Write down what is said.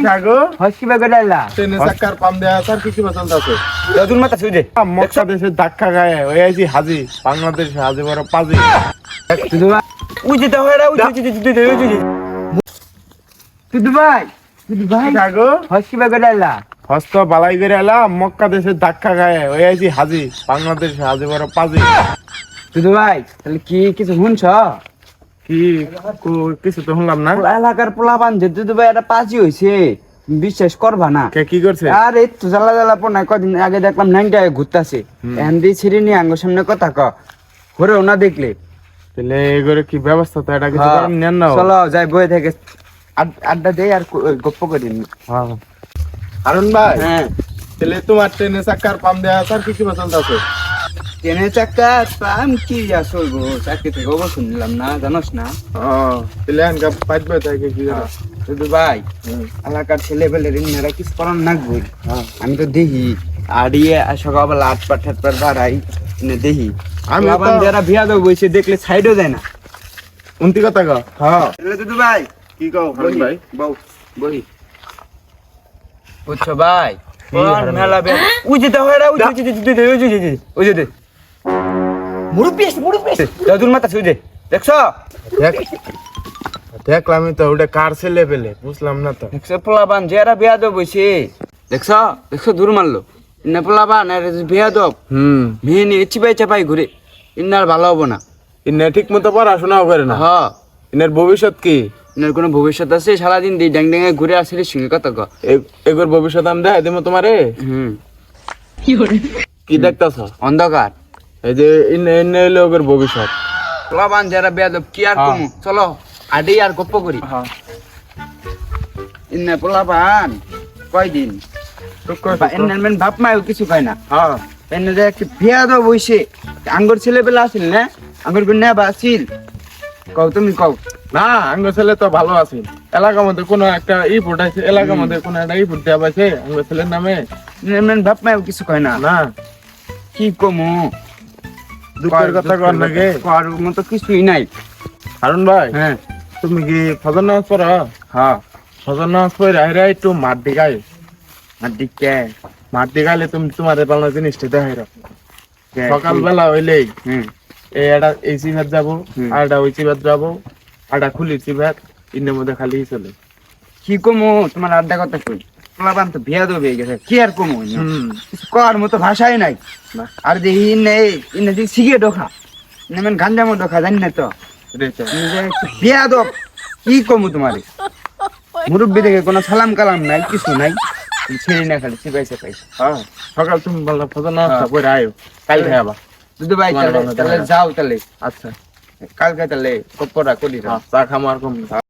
জাগো husky বেগে ডাইলা ট্রেনে চাকার পাম দেয়া স্যার কিছু পছন্দ আছে দাদুর মাথা ছুঁই দে মক্কা দেশে ধাক্কা খায় ওই আইছি হাজি বাংলাদেশ হাজি বড় পাজি তুদু ভাই উই যেতে হয় রে উই তুদু ভাই জাগো হস্কি বেগে ডাইলা হস্ত বালাই করে এলাম মক্কা দেশে ধাক্কা খায় ওই আইছি হাজি বাংলাদেশ হাজি বড় পাজি তুদু ভাই তাহলে কি কিছু শুনছ কি কিছু তো শুনলাম না এলাকার পোলাপান যে তুদু ভাই একটা পাঁচি হইছে বিশ্বাস করবা না কে কি করছে আর এই তো জ্বালা জ্বালা পোনা কদিন আগে দেখলাম নাইনটা ঘুরতাছে এখান দিয়ে ছিঁড়ে নিয়ে আঙ্গুর সামনে কথা ক ঘুরেও না দেখলে তাহলে এগুলো কি ব্যবস্থা তো এটা কিছু করেন নেন না চলো যাই বয়ে থেকে আড্ডা দেই আর গপ্প করি হারুন ভাই হ্যাঁ তাহলে তোমার ট্রেনে চাকার পাম দেয়া স্যার কিছু পছন্দ আছে ট্রেনে চাকা পাম কি আসল গো চাকরি থেকে অবসর নিলাম না জানোস না তাহলে আনকা পাইবে থাকে কি শুধু ভাই এলাকার ছেলে পেলে রিংনারা কিছু করার নাকবই আমি তো দেখি আড়িয়ে সকালবেলা 8 বাড়াই দেখি আমি আবার যারা বিয়া দেবো বসে দেখলে সাইডও দেয় না উন্তি কথা গো হ্যাঁ দুদু ভাই কি কও হারুন ভাই বউ বহি বুঝছো ভাই মেলা বে উই যেতে হয় রে উই যেতে মুরুব্বি দাদুর মাথা ছুঁই দে দেখছো দেখলামই তো ওটা কার ছেলে পেলে বুঝলাম না তো দেখছো পোলাবান যারা বিয়া দেব বসে দেখছো দূর মারলো ইন্না পোলাবান আর বিয়া দেব মেয়ে নিয়ে চিপাই চাপাই ঘুরে ইন্নার ভালো হবো না ইন্না ঠিক মতো পড়াশোনাও করে না হ্যাঁ ইনার ভবিষ্যৎ কি ইন্নার কোনো ভবিষ্যৎ আছে সারাদিন দিয়ে ড্যাং ড্যাঙে ঘুরে আসলে সঙ্গে কথা ক এগোর ভবিষ্যৎ আমি দেখাই দেবো তোমারে কি দেখতেছ অন্ধকার এই যে ইন্না ইন্না হইলো ওগোর ভবিষ্যৎ পোলাবান যারা বিয়া দেব কি আর কমু চলো আডি আর গপ্প করি ইন্না পোলাবান কয়দিন এমন বাপ মায়ও কিছু পায় না এনে যে একটা বিয়া দেব বসে আঙ্গুর ছেলে বেলা আসিল না আঙ্গুর গুন্না বাসিল কও তুমি কও না আঙ্গ ছেলে তো ভালো আছে এলাকার মধ্যে কোনো একটা ফুটাইছে এলাকার মধ্যে কোনো একটা ফুট দেওয়া পাইছে আঙ্গ ছেলের নামে এমন বাপ মায়ও কিছু কয় না না কি কমু দুঃখের কথা কর লাগে কর মতো কিছুই নাই হারুন ভাই হ্যাঁ তুমি কি ফজর নামাজ পড়ো হ্যাঁ ফজর নামাজ পড়ে আইরা একটু মাঠ দিকাই আর দিকে মাঠ দিকাইলে তুমি তোমার পালনা জিনিসটা দেখাইরা সকালবেলা হইলেই এটা এই চিভাত যাবো আর এটা ওই চিভাত যাবো আর এটা খুলি চিভাত ইন্নের মধ্যে খালি চলে কি কমু তোমার আড্ডা কথা কই পোলাপান তো বিয়া দেবে গেছে কি আর কমু কিছু কর মতো ভাষাই নাই আর যে ইনে যে সিগে ডোখা নেমেন গাঞ্জামো ডোখা জানি না তো বিয়া দো কি কমু তোমারে মুরব্বী দেখে কোনো সালাম কালাম নাই কিছু নাই ছেড়ে না খালি চিপাই চাপাই সকাল তুমি বললা ফজর নামাজ পড়ে আয়ো কাল খাইবা দুদু ভাই তাহলে যাও তাহলে আচ্ছা কালকে তাহলে কপরা করি চা খামার কম